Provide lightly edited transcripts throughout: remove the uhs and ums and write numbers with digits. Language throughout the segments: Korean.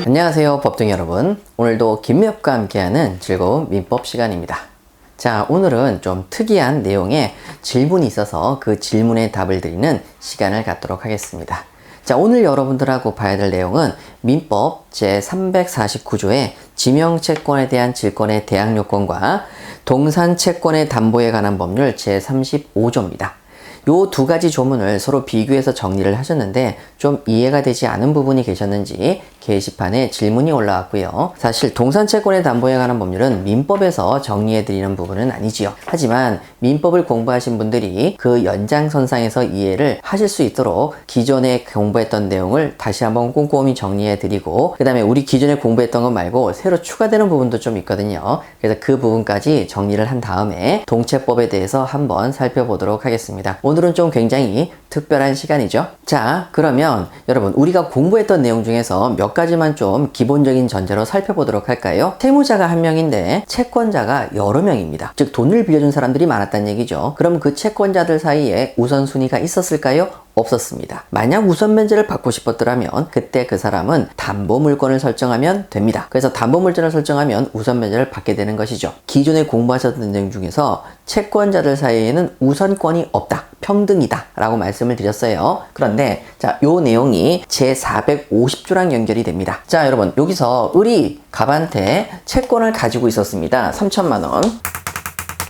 안녕하세요, 법정 여러분. 오늘도 김미엽과 함께하는 즐거운 민법 시간입니다. 자, 오늘은 좀 특이한 내용의 질문이 있어서 그 질문에 답을 드리는 시간을 갖도록 하겠습니다. 자, 오늘 여러분들하고 봐야 될 내용은 민법 제349조의 지명채권에 대한 질권의 대항요건과 동산채권의 담보에 관한 법률 제35조입니다. 요 두 가지 조문을 서로 비교해서 정리를 하셨는데 좀 이해가 되지 않은 부분이 계셨는지 게시판에 질문이 올라왔고요. 사실 동산채권의 담보에 관한 법률은 민법에서 정리해드리는 부분은 아니지요. 하지만 민법을 공부하신 분들이 그 연장선상에서 이해를 하실 수 있도록 기존에 공부했던 내용을 다시 한번 꼼꼼히 정리해드리고 그 다음에 우리 기존에 공부했던 것 말고 새로 추가되는 부분도 좀 있거든요. 그래서 그 부분까지 정리를 한 다음에 동채법에 대해서 한번 살펴보도록 하겠습니다. 오늘은 좀 굉장히 특별한 시간이죠. 자, 그러면 여러분 우리가 공부했던 내용 중에서 몇 가지만 좀 기본적인 전제로 살펴보도록 할까요? 채무자가 한 명인데 채권자가 여러 명입니다. 즉 돈을 빌려준 사람들이 많았다는 얘기죠. 그럼 그 채권자들 사이에 우선순위가 있었을까요? 없었습니다. 만약 우선 면제를 받고 싶었더라면 그때 그 사람은 담보물권을 설정하면 됩니다. 그래서 담보물권을 설정하면 우선 면제를 받게 되는 것이죠. 기존에 공부하셨던 내용 중에서 채권자들 사이에는 우선권이 없다. 평등이다 라고 말씀을 드렸어요. 그런데 자, 요 내용이 제450조랑 연결이 됩니다. 자, 여러분 여기서 을이 갑한테 채권을 가지고 있었습니다. 3천만 원.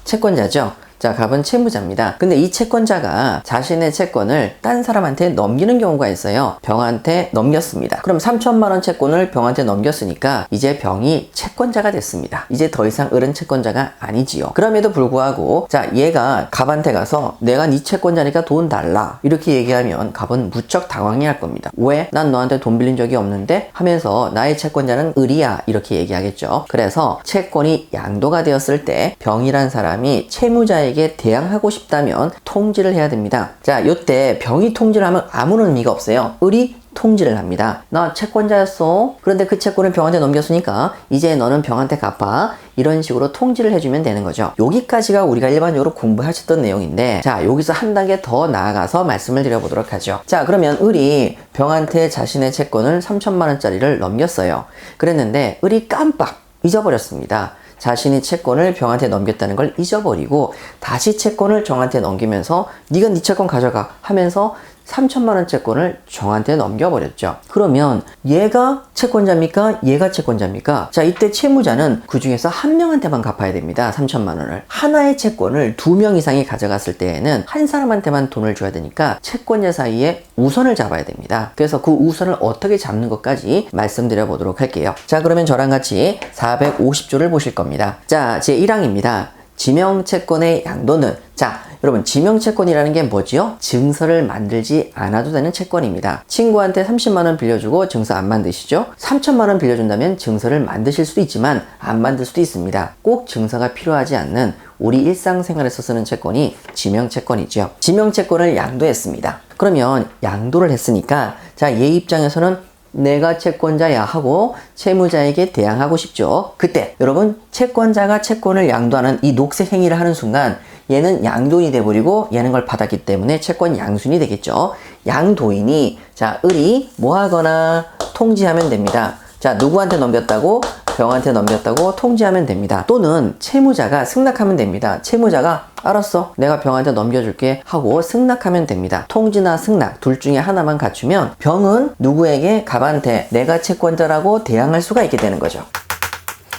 채권자죠. 자, 갑은 채무자입니다. 근데 이 채권자가 자신의 채권을 딴 사람한테 넘기는 경우가 있어요. 병한테 넘겼습니다. 그럼 3천만 원 채권을 병한테 넘겼으니까 이제 병이 채권자가 됐습니다. 이제 더 이상 을은 채권자가 아니지요. 그럼에도 불구하고 자, 얘가 갑한테 가서 내가 네 채권자니까 돈 달라 이렇게 얘기하면 갑은 무척 당황해 할 겁니다. 왜? 난 너한테 돈 빌린 적이 없는데 하면서 나의 채권자는 을이야 이렇게 얘기하겠죠. 그래서 채권이 양도가 되었을 때 병이란 사람이 채무자에게 대항하고 싶다면 통지를 해야 됩니다. 자, 요때 병이 통지를 하면 아무런 의미가 없어요. 을이 통지를 합니다. 나 채권자였어. 그런데 그 채권을 병한테 넘겼으니까 이제 너는 병한테 갚아. 이런 식으로 통지를 해주면 되는 거죠. 여기까지가 우리가 일반적으로 공부하셨던 내용인데 자, 여기서 한 단계 더 나아가서 말씀을 드려보도록 하죠. 자, 그러면 을이 병한테 자신의 채권을 3천만 원짜리를 넘겼어요. 그랬는데 을이 깜빡 잊어버렸습니다. 자신이 채권을 병한테 넘겼다는 걸 잊어버리고 다시 채권을 정한테 넘기면서 네가 네 채권 가져가 하면서 3천만 원 채권을 정한테 넘겨버렸죠. 그러면 얘가 채권자입니까? 얘가 채권자입니까? 자, 이때 채무자는 그 중에서 한 명한테만 갚아야 됩니다. 3천만 원을. 하나의 채권을 2명 이상이 가져갔을 때에는 한 사람한테만 돈을 줘야 되니까 채권자 사이에 우선을 잡아야 됩니다. 그래서 그 우선을 어떻게 잡는 것까지 말씀드려 보도록 할게요. 자, 그러면 저랑 같이 450조를 보실 겁니다. 자, 제1항입니다. 지명채권의 양도는 자, 여러분 지명채권이라는 게 뭐지요? 증서를 만들지 않아도 되는 채권입니다. 친구한테 30만 원 빌려주고 증서 안 만드시죠? 3천만 원 빌려준다면 증서를 만드실 수도 있지만 안 만들 수도 있습니다. 꼭 증서가 필요하지 않는 우리 일상생활에서 쓰는 채권이 지명채권이죠. 지명채권을 양도했습니다. 그러면 양도를 했으니까 자, 얘 입장에서는 내가 채권자야 하고 채무자에게 대항하고 싶죠. 그때 여러분 채권자가 채권을 양도하는 이 녹색 행위를 하는 순간 얘는 양도인이 돼버리고 얘는 걸 받았기 때문에 채권 양순이 되겠죠. 양도인이 자, 을이 뭐 하거나 통지하면 됩니다. 자, 누구한테 넘겼다고? 병한테 넘겼다고 통지하면 됩니다. 또는 채무자가 승낙하면 됩니다. 채무자가 알았어, 내가 병한테 넘겨줄게 하고 승낙하면 됩니다. 통지나 승낙 둘 중에 하나만 갖추면 병은 누구에게? 갑한테 내가 채권자라고 대항할 수가 있게 되는 거죠.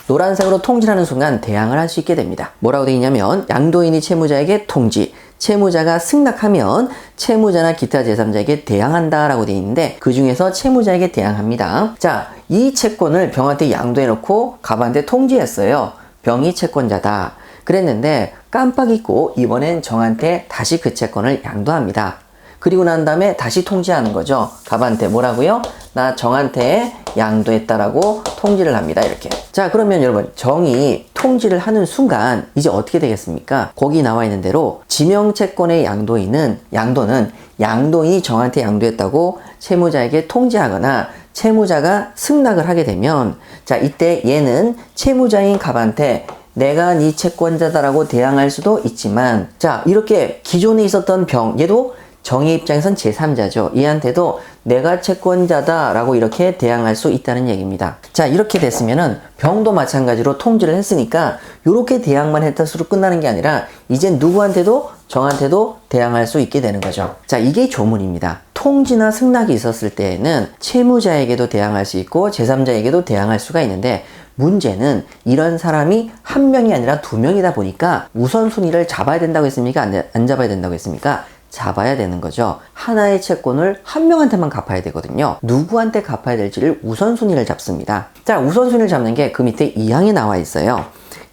노란색으로 통지하는 순간 대항을 할 수 있게 됩니다. 뭐라고 되어 있냐면 양도인이 채무자에게 통지, 채무자가 승낙하면 채무자나 기타 제3자에게 대항한다 라고 되어 있는데 그 중에서 채무자에게 대항합니다. 자, 이 채권을 병한테 양도해 놓고 갑한테 통지했어요. 병이 채권자다. 그랬는데 깜빡 잊고 이번엔 정한테 다시 그 채권을 양도합니다. 그리고 난 다음에 다시 통지하는 거죠. 갑한테 뭐라고요? 나 정한테 양도했다라고 통지를 합니다. 이렇게. 자, 그러면 여러분 정이 통지를 하는 순간 이제 어떻게 되겠습니까? 거기 나와 있는 대로 지명채권의 양도는 양도인이 정한테 양도했다고 채무자에게 통지하거나 채무자가 승낙을 하게 되면 자, 이때 얘는 채무자인 갑한테 내가 네 채권자다라고 대항할 수도 있지만 자, 이렇게 기존에 있었던 병 얘도 정의 입장에선 제3자죠. 얘한테도 내가 채권자다 라고 이렇게 대항할 수 있다는 얘기입니다. 자, 이렇게 됐으면은 병도 마찬가지로 통지를 했으니까 이렇게 대항만 했다수로 끝나는 게 아니라 이제 누구한테도 정한테도 대항할 수 있게 되는 거죠. 자, 이게 조문입니다. 통지나 승낙이 있었을 때에는 채무자에게도 대항할 수 있고 제3자에게도 대항할 수가 있는데, 문제는 이런 사람이 한 명이 아니라 두 명이다 보니까 우선순위를 잡아야 된다고 했습니까? 안 잡아야 된다고 했습니까? 잡아야 되는 거죠. 하나의 채권을 한 명한테만 갚아야 되거든요. 누구한테 갚아야 될지를 우선순위를 잡습니다. 자, 우선순위를 잡는 게 그 밑에 2항에 나와 있어요.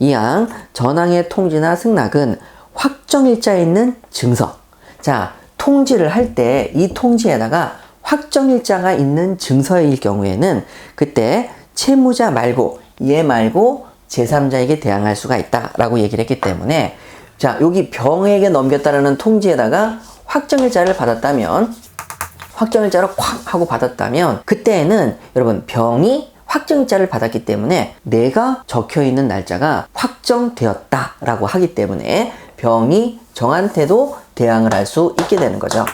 2항, 전항의 통지나 승낙은 확정일자에 있는 증서. 자, 통지를 할 때 이 통지에다가 확정일자가 있는 증서일 경우에는 그때 채무자 말고 얘 말고 제3자에게 대항할 수가 있다라고 얘기를 했기 때문에, 자, 여기 병에게 넘겼다라는 통지에다가 확정일자를 받았다면, 확정일자로 콱 하고 받았다면, 그때에는 여러분 병이 확정일자를 받았기 때문에 내가 적혀있는 날짜가 확정되었다라고 하기 때문에 병이 정한테도 대항을 할 수 있게 되는 거죠.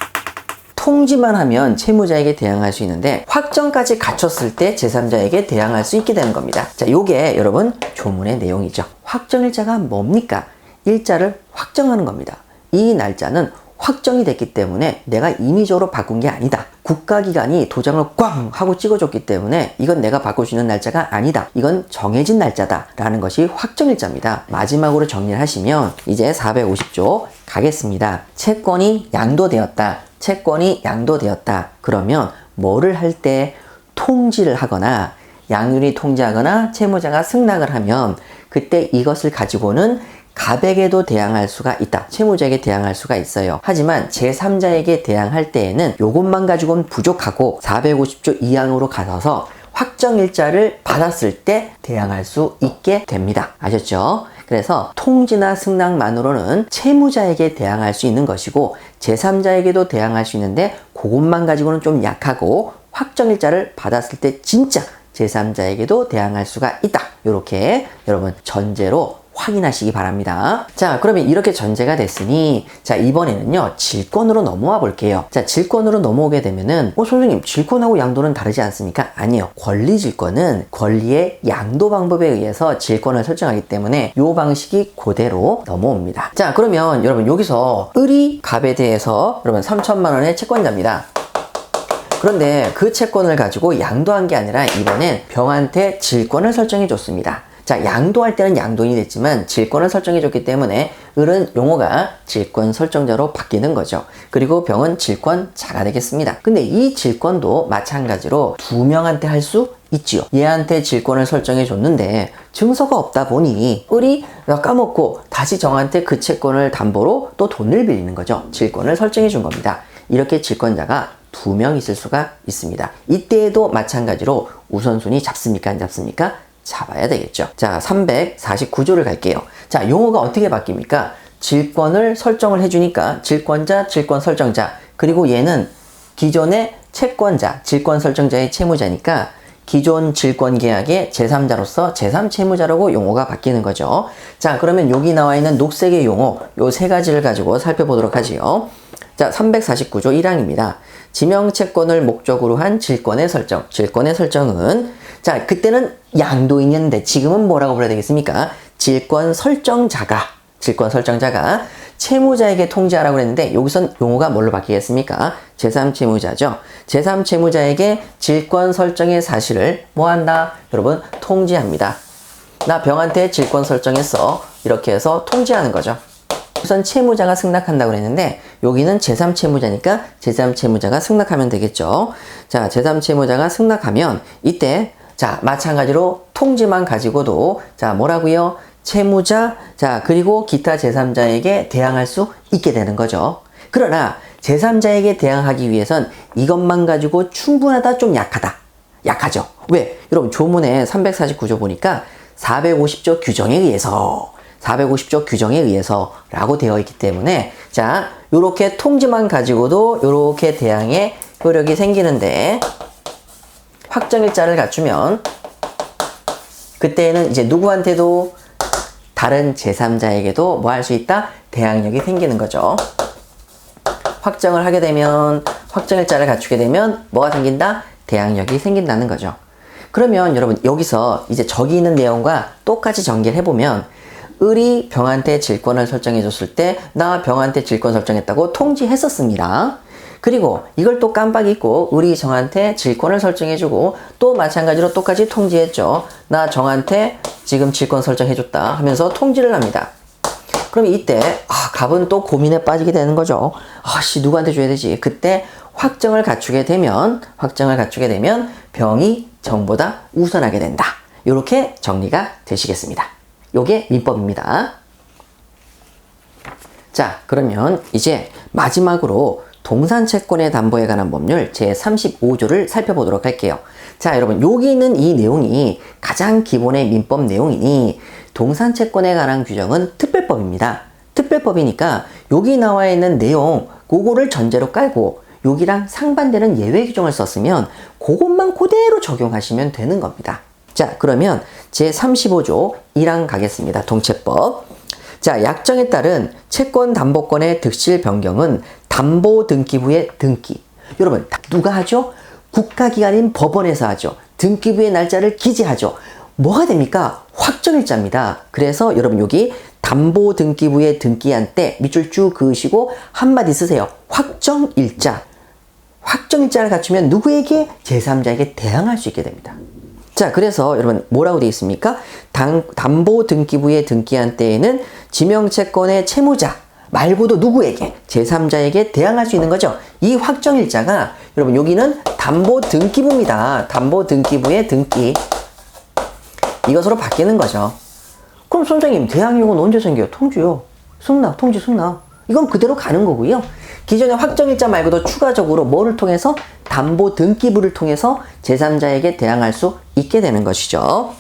통지만 하면 채무자에게 대항할 수 있는데 확정까지 갖췄을 때 제3자에게 대항할 수 있게 되는 겁니다. 자, 요게 여러분 조문의 내용이죠. 확정일자가 뭡니까? 일자를 확정하는 겁니다. 이 날짜는 확정이 됐기 때문에 내가 임의적으로 바꾼 게 아니다. 국가기관이 도장을 꽝 하고 찍어줬기 때문에 이건 내가 바꿀 수 있는 날짜가 아니다. 이건 정해진 날짜다 라는 것이 확정일자입니다. 마지막으로 정리를 하시면 이제 450조 가겠습니다. 채권이 양도되었다. 채권이 양도되었다. 그러면 뭐를 할 때 통지를 하거나 양률이 통지하거나 채무자가 승낙을 하면 그때 이것을 가지고는 갑에게도 대항할 수가 있다. 채무자에게 대항할 수가 있어요. 하지만 제3자에게 대항할 때에는 요것만 가지고는 부족하고 450조 2항으로 가서 확정일자를 받았을 때 대항할 수 있게 됩니다. 아셨죠? 그래서 통지나 승낙만으로는 채무자에게 대항할 수 있는 것이고 제3자에게도 대항할 수 있는데 그것만 가지고는 좀 약하고 확정일자를 받았을 때 진짜 제3자에게도 대항할 수가 있다. 이렇게 여러분 전제로 확인하시기 바랍니다. 자, 그러면 이렇게 전제가 됐으니 자, 이번에는요 질권으로 넘어와 볼게요. 자, 질권으로 넘어오게 되면은 선생님 질권하고 양도는 다르지 않습니까? 아니요. 권리질권은 권리의 양도 방법에 의해서 질권을 설정하기 때문에 이 방식이 그대로 넘어옵니다. 자, 그러면 여러분 여기서 을이 갑에 대해서 여러분 3천만 원의 채권자입니다. 그런데 그 채권을 가지고 양도한 게 아니라 이번엔 병한테 질권을 설정해 줬습니다. 자, 양도할 때는 양도인이 됐지만 질권을 설정해 줬기 때문에 을은 용어가 질권 설정자로 바뀌는 거죠. 그리고 병은 질권자가 되겠습니다. 근데 이 질권도 마찬가지로 두 명한테 할 수 있지요. 얘한테 질권을 설정해 줬는데 증서가 없다 보니 을이 까먹고 다시 정한테 그 채권을 담보로 또 돈을 빌리는 거죠. 질권을 설정해 준 겁니다. 이렇게 질권자가 두 명 있을 수가 있습니다. 이때에도 마찬가지로 우선순위 잡습니까? 안 잡습니까? 잡아야 되겠죠. 자, 349조를 갈게요. 자, 용어가 어떻게 바뀝니까? 질권을 설정을 해주니까 질권자, 질권 설정자, 그리고 얘는 기존의 채권자, 질권 설정자의 채무자니까 기존 질권 계약의 제3자로서 제3채무자라고 용어가 바뀌는 거죠. 자, 그러면 여기 나와 있는 녹색의 용어, 요 세 가지를 가지고 살펴보도록 하지요. 자, 349조 1항입니다. 지명채권을 목적으로 한 질권의 설정. 질권의 설정은 자, 그때는 양도인이었는데 지금은 뭐라고 불러야 되겠습니까? 질권 설정자가 채무자에게 통지하라고 그랬는데 여기선 용어가 뭘로 바뀌겠습니까? 제3채무자죠. 제3채무자에게 질권 설정의 사실을 뭐 한다? 여러분, 통지합니다. 나 병한테 질권 설정했어. 이렇게 해서 통지하는 거죠. 우선 채무자가 승낙한다고 그랬는데 여기는 제3채무자니까 제3채무자가 승낙하면 되겠죠. 자, 제3채무자가 승낙하면 이때 자, 마찬가지로 통지만 가지고도 자, 뭐라고요? 채무자, 자, 그리고 기타 제3자에게 대항할 수 있게 되는 거죠. 그러나 제3자에게 대항하기 위해선 이것만 가지고 충분하다, 좀 약하다. 약하죠. 왜? 여러분 조문에 349조 보니까 450조 규정에 의해서 450조 규정에 의해서 라고 되어 있기 때문에 자, 요렇게 통지만 가지고도 요렇게 대항의 효력이 생기는데 확정일자를 갖추면 그때는 이제 누구한테도 다른 제3자에게도 뭐 할 수 있다? 대항력이 생기는 거죠. 확정을 하게 되면, 확정일자를 갖추게 되면 뭐가 생긴다? 대항력이 생긴다는 거죠. 그러면 여러분 여기서 이제 저기 있는 내용과 똑같이 전개를 해보면 을이 병한테 질권을 설정해 줬을 때 나 병한테 질권 설정했다고 통지했었습니다. 그리고 이걸 또 깜빡 잊고 을이 정한테 질권을 설정해주고 또 마찬가지로 똑같이 통지했죠. 나 정한테 지금 질권 설정해줬다 하면서 통지를 합니다. 그럼 이때 갑은 또 고민에 빠지게 되는 거죠. 누구한테 줘야 되지? 그때 확정을 갖추게 되면 병이 정보다 우선하게 된다. 이렇게 정리가 되시겠습니다. 요게 민법입니다. 자, 그러면 이제 마지막으로 동산채권의 담보에 관한 법률 제35조를 살펴보도록 할게요. 자, 여러분 여기 있는 이 내용이 가장 기본의 민법 내용이니 동산채권에 관한 규정은 특별법입니다. 특별법이니까 여기 나와 있는 내용 그거를 전제로 깔고 여기랑 상반되는 예외 규정을 썼으면 그것만 그대로 적용하시면 되는 겁니다. 자, 그러면 제35조 1항 가겠습니다. 동채법. 자, 약정에 따른 채권 담보권의 득실 변경은 담보 등기부의 등기. 여러분, 누가 하죠? 국가기관인 법원에서 하죠. 등기부의 날짜를 기재하죠. 뭐가 됩니까? 확정일자입니다. 그래서 여러분 여기 담보 등기부의 등기한 때 밑줄 쭉 그으시고 한마디 쓰세요. 확정일자. 확정일자를 갖추면 누구에게? 제3자에게 대항할 수 있게 됩니다. 자, 그래서 여러분 뭐라고 되어 있습니까? 담보 등기부에 등기한 때에는 지명채권의 채무자 말고도 누구에게? 제3자에게 대항할 수 있는 거죠. 이 확정일자가 여러분 여기는 담보 등기부입니다. 담보 등기부의 등기. 이것으로 바뀌는 거죠. 그럼 선생님 대항력은 언제 생겨요? 통지요. 승낙, 통지, 승낙. 이건 그대로 가는 거고요. 기존의 확정일자 말고도 추가적으로 뭐를 통해서? 담보 등기부를 통해서 제3자에게 대항할 수 있게 되는 것이죠.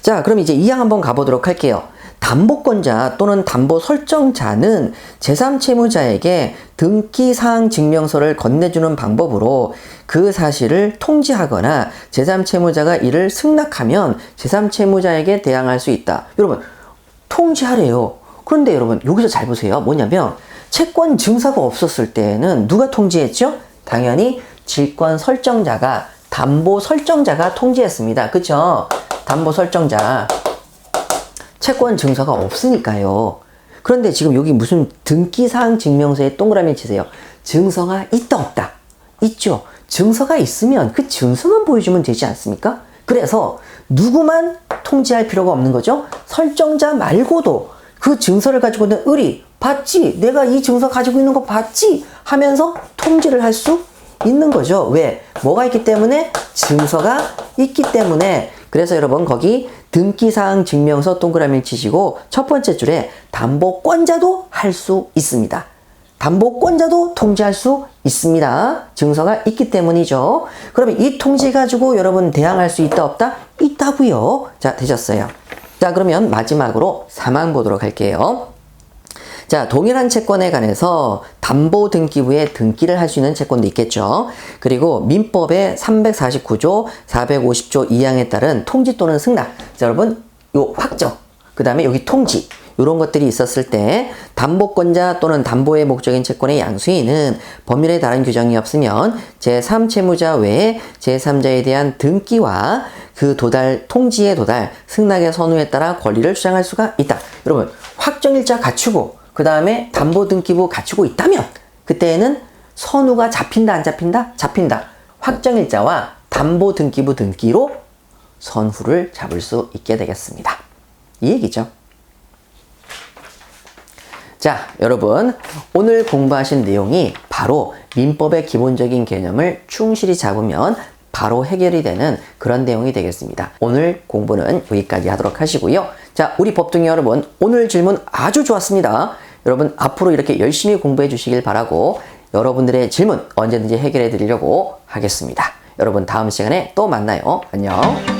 자, 그럼 이제 2항 한번 가보도록 할게요. 담보권자 또는 담보 설정자는 제3채무자에게 등기사항 증명서를 건네주는 방법으로 그 사실을 통지하거나 제3채무자가 이를 승낙하면 제3채무자에게 대항할 수 있다. 여러분, 통지하래요. 그런데 여러분 여기서 잘 보세요. 뭐냐면 채권 증서가 없었을 때는 누가 통지했죠? 당연히 질권 설정자가, 담보 설정자가 통지했습니다. 그쵸? 담보 설정자. 채권 증서가 없으니까요. 그런데 지금 여기 무슨 등기사항 증명서에 동그라미 치세요. 증서가 있다 없다? 있죠. 증서가 있으면 그 증서만 보여주면 되지 않습니까? 그래서 누구만 통지할 필요가 없는 거죠. 설정자 말고도 그 증서를 가지고 있는 을이 봤지? 내가 이 증서 가지고 있는 거 봤지? 하면서 통지를 할 수 있는 거죠. 왜? 뭐가 있기 때문에? 증서가 있기 때문에. 그래서 여러분 거기 등기사항 증명서 동그라미를 치시고 첫 번째 줄에 담보권자도 할 수 있습니다. 담보권자도 통지할 수 있습니다. 증서가 있기 때문이죠. 그러면 이 통지 가지고 여러분 대항할 수 있다 없다? 있다고요. 자, 되셨어요. 자, 그러면 마지막으로 3항 보도록 할게요. 자, 동일한 채권에 관해서 담보 등기부에 등기를 할 수 있는 채권도 있겠죠. 그리고 민법의 349조, 450조 2항에 따른 통지 또는 승낙. 자, 여러분, 요 확정, 그 다음에 여기 통지, 이런 것들이 있었을 때 담보권자 또는 담보의 목적인 채권의 양수인은 법률에 다른 규정이 없으면 제3채무자 외에 제3자에 대한 등기와 그 도달, 통지의 도달, 승낙의 선우에 따라 권리를 주장할 수가 있다. 여러분, 확정일자 갖추고 그 다음에 담보등기부 갖추고 있다면 그때는 선우가 잡힌다 안 잡힌다? 잡힌다. 확정일자와 담보등기부 등기로 선후를 잡을 수 있게 되겠습니다. 이 얘기죠. 자, 여러분 오늘 공부하신 내용이 바로 민법의 기본적인 개념을 충실히 잡으면 바로 해결이 되는 그런 내용이 되겠습니다. 오늘 공부는 여기까지 하도록 하시고요. 자, 우리 법둥이 여러분, 오늘 질문 아주 좋았습니다. 여러분 앞으로 이렇게 열심히 공부해 주시길 바라고 여러분들의 질문 언제든지 해결해 드리려고 하겠습니다. 여러분 다음 시간에 또 만나요. 안녕.